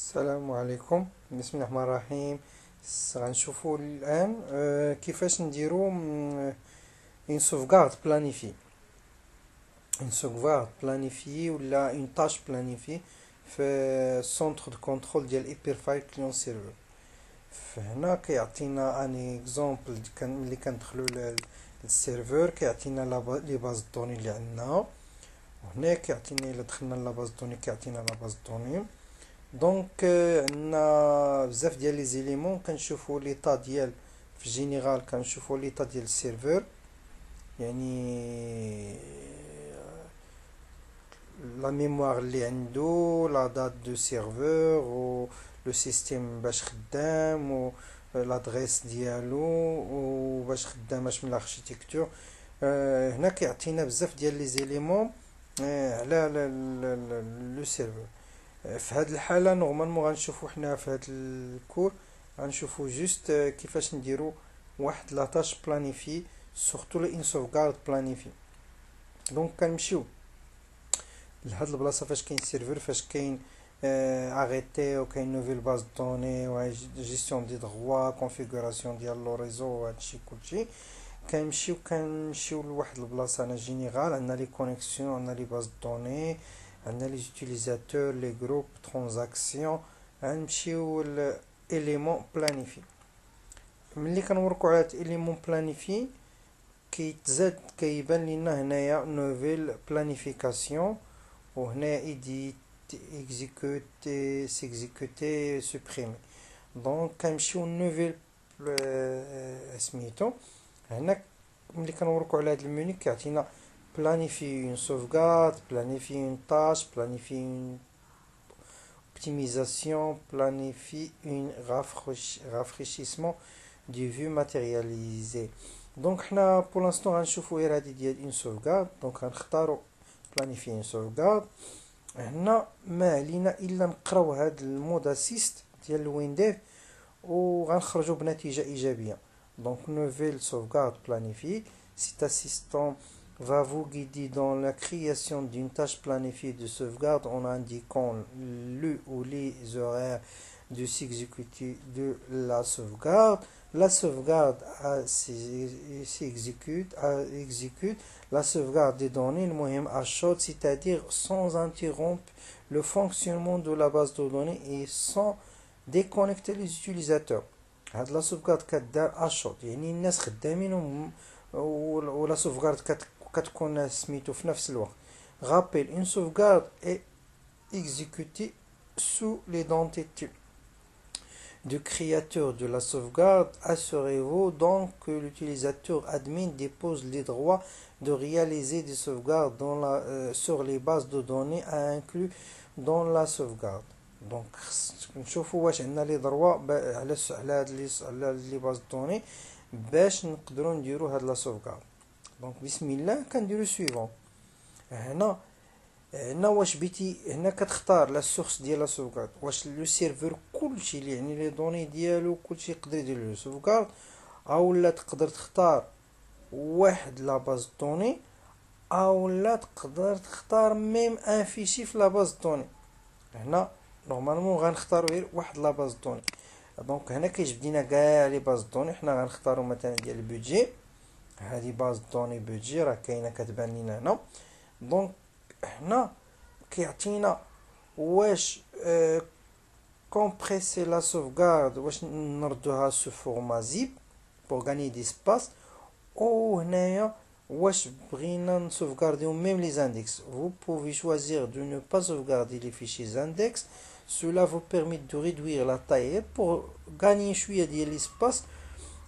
السلام عليكم. بسم الله الرحمن الرحيم. غنشوفوا الان كيفاش نديرو اون sauvegarde planifiée. Une sauvegarde planifiée ولا une tâche planifiée في centre de contrôle ديال Hyperfile client server. فهنا كيعطينا ان اكزومبل ملي كندخلو للسيرفر كيعطينا لي باز دوني اللي عندنا، وهنا كيعطينا الا دخلنا لا باز دوني كيعطينا لا باز دوني. دونك عندنا بزاف ديال لي زيليمون كنشوفوا ليطا ديال في جينيرال كنشوفوا ليطا ديال السيرفر، يعني لا ميموار اللي عنده، لا دات دو سيرفور و لو سيستيم باش خدام و لادريس ديالو و باش خدام اش من الاركتيكتور. هنا كيعطينا بزاف ديال لي زيليمون على لو سيرفر. في هذه الحاله نورمالمون غنشوفوا حنا في هذا الكور غنشوفوا جوست كيفاش نديروا واحد لاطاش بلانيفي سورتو لي ان سوفغارد بلانيفي. دونك كنمشيو لهاد البلاصه فاش كاين سيرفر، فاش كاين اريتي وكاين نوفيل باز دوني و جيستيون دي دروا كونفيغوراسيون ديال لو ريزو هادشي كلشي. كنمشيو لواحد البلاصه انا جينيرال، عندنا لي كونيكسيون، عندنا لي باز دوني، عندنا لي utilisateurs لي جروب ترانزاكسيون، غنمشيو لإليمون بلانيفي. ملي كنوركو على هاد إليمون بلانيفي كيتزاد كيبان لينا هنايا نوفيل بلانيفيكاسيون، وهنا ايديت اكزيكوتي سيكزيكوتي سوبريمي. دونك كنمشيو نوفيل سميتو. هنا ملي كنوركو على هاد المنيو كيعطينا planifier une sauvegarde, planifier une tâche, planifier une optimisation, planifier un rafraîchissement du vue matérialisé. Donc pour l'instant غنشوفوا غير هذه ديال une sauvegarde. دونك غنختاروا planifier une sauvegarde. هنا ما علينا الا نقراو هذا المود اسيست ديال الوينديف وغنخرجوا بنتيجه ايجابيه. دونك nouvelle sauvegarde planifiée. Cet assistant va vous guider dans la création d'une tâche planifiée de sauvegarde en indiquant le ou les horaires de s'exécuter de la sauvegarde. La sauvegarde exécute la sauvegarde des données, le moyen à chaud, c'est-à-dire sans interrompre le fonctionnement de la base de données et sans déconnecter les utilisateurs. هاد لا sauvegarde كدار اشوط، يعني الناس خدامين ولا sauvegarde كتكون سميتو في نفس الوقت. Rappel, une sauvegarde est exécutée sous l'identité du créateur de la sauvegarde. Assurez-vous donc que l'utilisateur admin dépose les droits de réaliser des sauvegardes sur les bases de données inclus dans la sauvegarde. دونك نشوفوا واش عندنا لي دروا على لي باز دوني باش نقدروا نديروا هاد لا sauvegarde. دونك بسم الله كنديرو سويفون. هنا واش بيتي هنا كتختار لا سورس ديال لا سوفغارد، واش لو سيرفر كلشي اللي يعني لي دوني ديالو كلشي يقدر يدير له سوفغارد، او لا تقدر تختار واحد لا باز دوني، او لا تقدر تختار ميم ان فيشي في لا باز دوني. هنا نورمالمون غنختارو غير واحد لا باز دوني. دونك هنا كيجبد لينا كاع لي باز دوني. حنا غنختارو مثلا ديال البودجي، هذه باز دوني بودجي راه كاينه كتبان لينا هنا. دونك هنا كيعطينا واش كومبريسي لا سوفغارد، واش نردوها سو فورما زيب بور غاني دي سباس، او هنايا واش بغينا نسوفغارديو ميم لي اندكس. vous pouvez choisir de ne pas sauvegarder les fichiers index. Cela vous permet de réduire la taille pour gagner شويه ديال l'espace,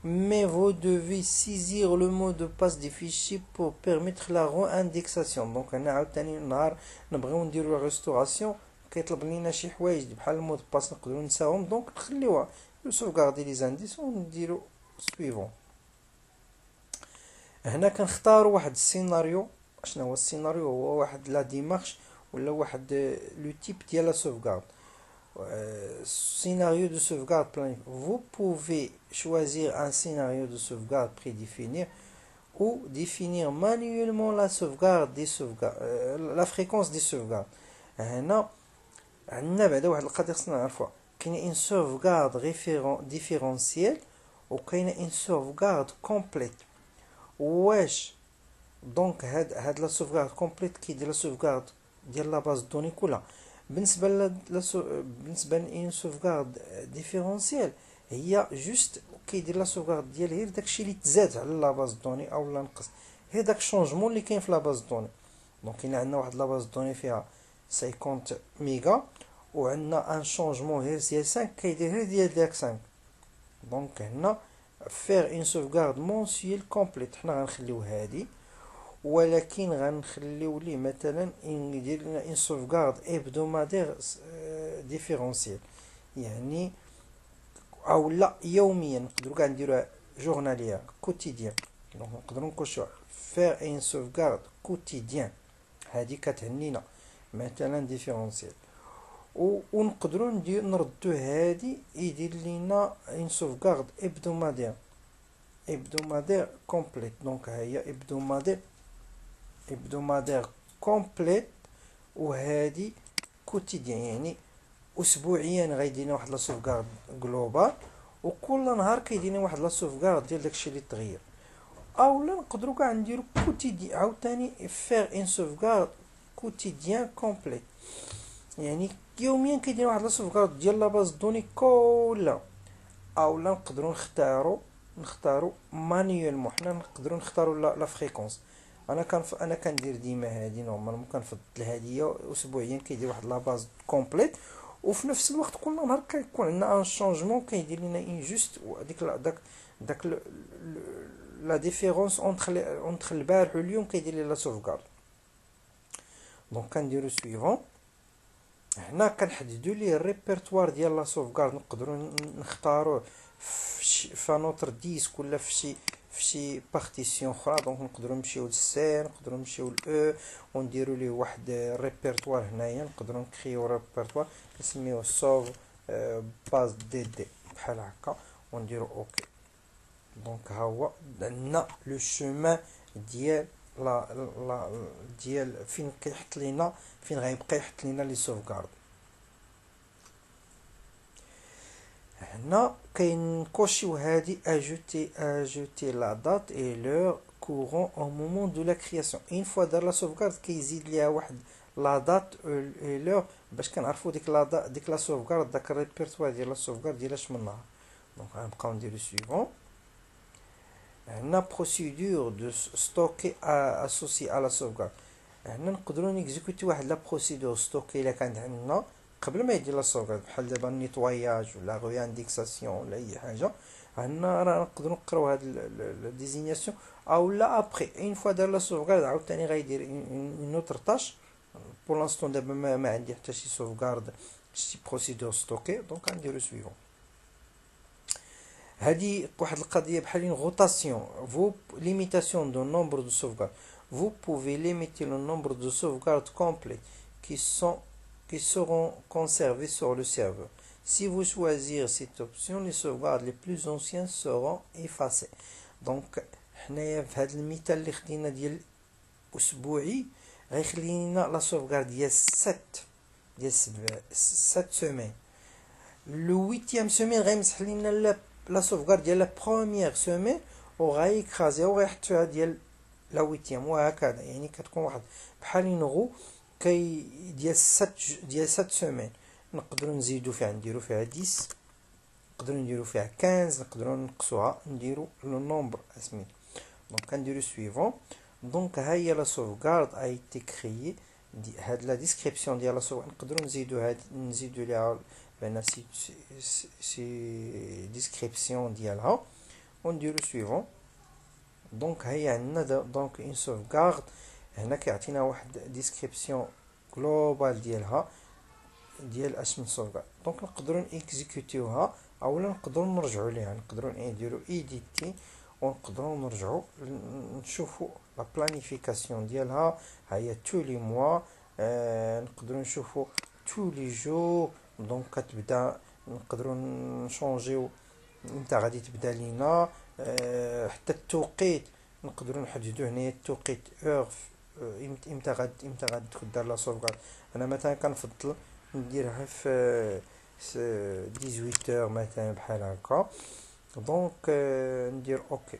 mais vous devez saisir le mot de passe des fichiers pour permettre la réindexation. دونك هنا عاوتاني نهار نبغيو نديرو ريستوراسيون كيطلب لينا شي حوايج بحال المود باس نقدروا نساوهم، دونك نخليوها نسوفغاردي لي زانديس ونديرو سويفون. هنا كنختاروا واحد السيناريو. شنو هو السيناريو؟ هو واحد لا ديمارش ولا واحد لو تيب ديال لا سوفغارد. Scénario de sauvegarde planifié. Vous pouvez choisir un scénario de sauvegarde prédéfinir ou définir manuellement la sauvegarde des sauvegardes, la fréquence des sauvegardes. هنا عندنا بعدا واحد القضيه خصنا نعرفوها. كاينه ان سوفغارد ديفيرونسيال وكاينه ان سوفغارد كومبليت. واش دونك هاد لا سوفغارد كومبليت كيدير لا سوفغارد ديال لا باز دوني كلها. بالنسبه لان سوفغارد ديفيرونسيال هي جوست كيدير لا سوفغارد ديال غير داكشي اللي تزاد على لا باز دوني او لا نقص، غير داك الشونجمون اللي كاين في لا باز دوني. دونك كاين عندنا واحد لا باز دوني فيها 50 ميغا وعندنا ان شونجمون غير ديال 5 كيدير غير ديال داك 5. دونك هنا فير اون سوفغارد مونسيال كومبليت حنا غنخليو هادي، ولكن غنخليو ليه مثلا يدير لنا اون سوفغارد ابدومادير ديفيرونسيال، يعني او لا يوميا نقدروا كاع نديروها جورناليير كوتيديان. دونك نقدروا نكوشوا فير اون سوفغارد كوتيديان، هادي كتعنينا مثلا ديفيرونسيال. ونقدروا نردو هادي يدير لينا اون سوفغارد ابدومادير كومبليت. دونك ها هي ابدومادير كومبليت وهادي كوتيديان، يعني اسبوعيا غيدير لنا واحد لا سوفغارد جلوبال وكل نهار كيدير لنا واحد لا سوفغارد ديال داكشي اللي تغير. اولا نقدروا كاع نديرو كوتيديان عاوتاني فير ان سوفغارد كوتيديان كومبليت، يعني يوميا كيدير واحد لا سوفغارد ديال لا باز دوني كلها. اولا نقدروا نختاروا مانيوالمون، حنا نقدروا نختاروا لا فريكونس. انا كندير ديما هادي نورمالمون كنفضل هادي اسبوعيا كيدير واحد لا باز كومبليت، وفي نفس الوقت كل نهار كيكون عندنا ان شونجمون كيدير لنا ان جوست داك لا ديفيرونس اونتر البارح واليوم كيدير لي لا سوفغارد. دونك كنديرو سويفون. هنا كنحددوا ليه الريبرتوار ديال لا سوفغارد، نقدروا نختاروه في نوتر ديسك ولا في شي بارتيسيون اخرى. دونك نقدروا نمشيو للسي، نقدروا نمشيو ل ونديروا ليه واحد ريبرتوار. هنايا نقدروا نكريو ريبرتوار نسميوه سوف باز دي بحال هكا ونديروا اوكي. دونك ها هو عندنا لو شومان ديال ديال فين كيحط لينا، فين غيبقى يحط لينا لي سوفغارد. هنا كنكوشيو هادي اجوتي لا دات اي لور كورون او مومون دو لا كرياسيون. اين فوا دار لا سوفغارد كيزيد ليها واحد لا دات اي لور باش كنعرفوا ديك لا سوفغارد داك الريبرتوار ديال لا سوفغارد ديال اش من نهار. دونك غنبقاو نديرو سويفون. هنا بروسيدور دو ستوكي اسوسي على سوفغارد. هنا نقدروا نيكزيكوتي واحد لا بروسيدور ستوكي الا كانت عندنا قبل ما يدير لا سوفغارد، بحال دابا النيتواياج ولا غيانديكساسيون ولا اي حاجه. هنا راه نقدروا نقراو هاد الديزينياسيون او لا ابري اين فوا دار لا سوفغارد عاوتاني غيدير اون اوتر طاش. بور لانستون دابا ما عندي حتى شي سوفغارد شي بروسيدور ستوكي. دونك غنديرو سويفون. هذه واحد القضيه بحال une rotation, vous limitation du nombre de sauvegardes. Vous pouvez limiter le nombre de sauvegardes complètes qui seront conservées sur le serveur. Si vous choisissez cette option, les sauvegardes les plus anciennes seront effacées. Donc حنايا في هذا المثال اللي خدينا ديال اسبوعي غيخلينا لا سوفغارد ديال 7 سيمين. لو 8 سيمين غيمسح لينا لا سوفغارد ديال لا بروميير سيمين وغيكرازي وغيحط فيها ديال لا ويتيام وهكذا. يعني كتكون واحد بحال نغو كي ديال 7 سيمين. نقدروا نزيدو فيها نديرو فيها 10، نقدروا نديرو فيها 15، نقدروا نقصوها نديرو لو نومبر اسميتو. دونك كنديرو سويفون. دونك ها هي لا سوفغارد ايتي كريي. هاد لا ديسكريبسيون ديال لا سوفغارد نقدروا نزيدو ليها بان سي ديسكريبسيون ديالها ونديرو سويفون. دونك هي عندنا دونك اون سوفغارد. هنا كيعطينا واحد ديسكريبسيون جلوبال ديالها ديال اش من سوفغارد. دونك نقدروا نيكزيكوتيوها اولا نقدروا نرجعوا ليها، نقدروا نديروا ايديتي ونقدروا نرجعوا نشوفوا لا بلانيفيكاسيون ديالها. ها هي تو لي موا، نقدروا نشوفوا تو لي جور. دونك كتبدا نقدروا نشونجيو امتى غادي تبدا لينا، حتى التوقيت نقدروا نحددوا هنايا التوقيت اور امتى غادي تدار لا سوفغارد. انا مثلا كنفضل نديرها في 18 مثلا بحال هكا. دونك ندير اوكي.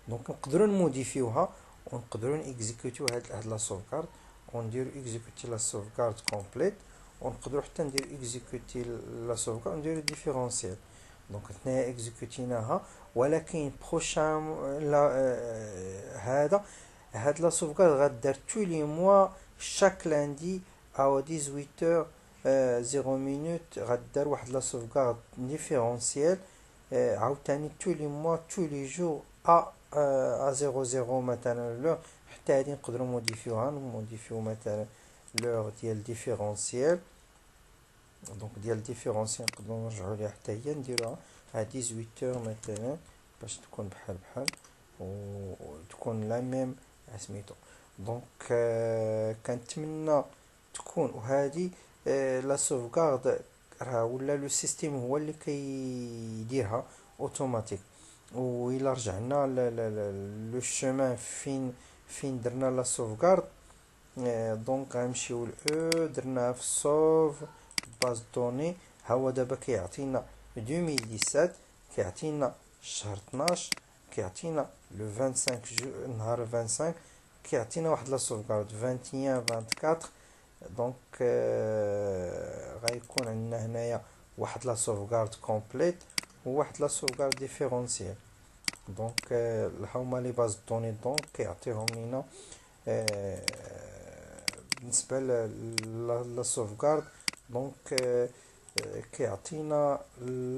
دونك نقدروا نموديفيوها ونقدروا نيكزيكوتيو هاد لا سوفغارد، ونديرو اكزيكوتي لا سوفغارد كومبليت، ونقدروا حتى ندير اكزيكوتي لا سوفغارد ونديرو ديفيرونسيال. دونك حنايا اكزيكوتيناها، ولكن بروشان لا هاد لا سوفغارد غدار تو لي موا شاك لاندي او 18 0 مينوت غدار واحد لا سوفغارد ديفيرونسيال. عاوتاني تو لي موا تو لي جور ا 00 مثلا لو. حتى هادي نقدروا موديفيوها، نموديفيو مثلا لور ديال ديفيرونسيال. دونك ديال ديفيرونسيال نقدروا نرجعوا ليها حتى هي نديروها ا 18 مثلا باش تكون بحال وتكون لا ميم سميتو. دونك كنتمنى تكون. وهذه لا سوفغارد راه ولا لو سيستيم هو اللي كيديرها اوتوماتيك. وإلا رجعنا لو شومان فين درنا لا سوفغارد، دونك غنمشيو ل درناها في سوف باز دوني. ها هو دابا كيعطينا 2017، كيعطينا شهر 12، كيعطينا لو 25 نهار 25، كيعطينا واحد لا سوفغارد 21 24. دونك غيكون عندنا هنايا واحد لا سوفغارد كومبليت وواحد لا سوفغارد ديفيرونسيال. دونك هاهما لي باز دوني. دونك كيعطيهم لينا بالنسبه لا سوفغارد. دونك كيعطينا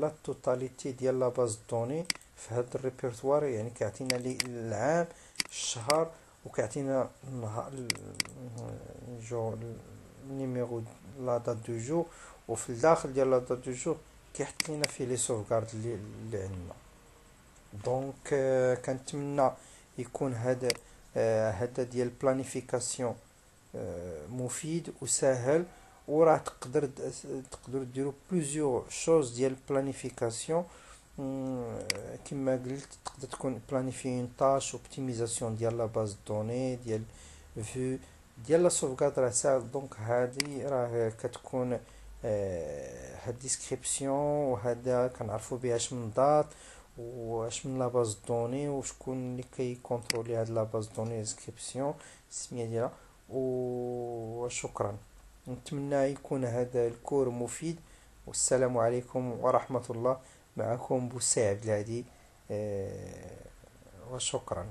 لا توتاليتي ديال لا باز دوني في هذا الريبرتوار. يعني كيعطينا لي العام، الشهر، وكيعطينا النهار، جو، نيميرو، لا دات دو جو. وفي الداخل ديال لا دات دو جو كيحط لينا فيه لي سوفغارد اللي عندنا. دونك كنتمنى يكون هذا ديال بلانيفيكاسيون مفيد وسهل. وراه تقدروا ديروا بليزيور شوز ديال بلانيفيكاسيون. كما قلت تقدر تكون بلانيفي اون تاش، اوبتيميزاسيون ديال لا باز دوني، ديال فيو ديال لا سوفغارد راه ساهل. دونك هذه راه كتكون هاد ديسكريبسيون، وهذا كنعرفوا بها اش من دات واش من لا باز دوني وشكون اللي كيكونترولي هاد لا باز دوني ديسكريبسيون السميه ديالها. وشكرا. نتمنى يكون هذا الكور مفيد. والسلام عليكم ورحمة الله. معكم بوسعد الهادي، وشكرا.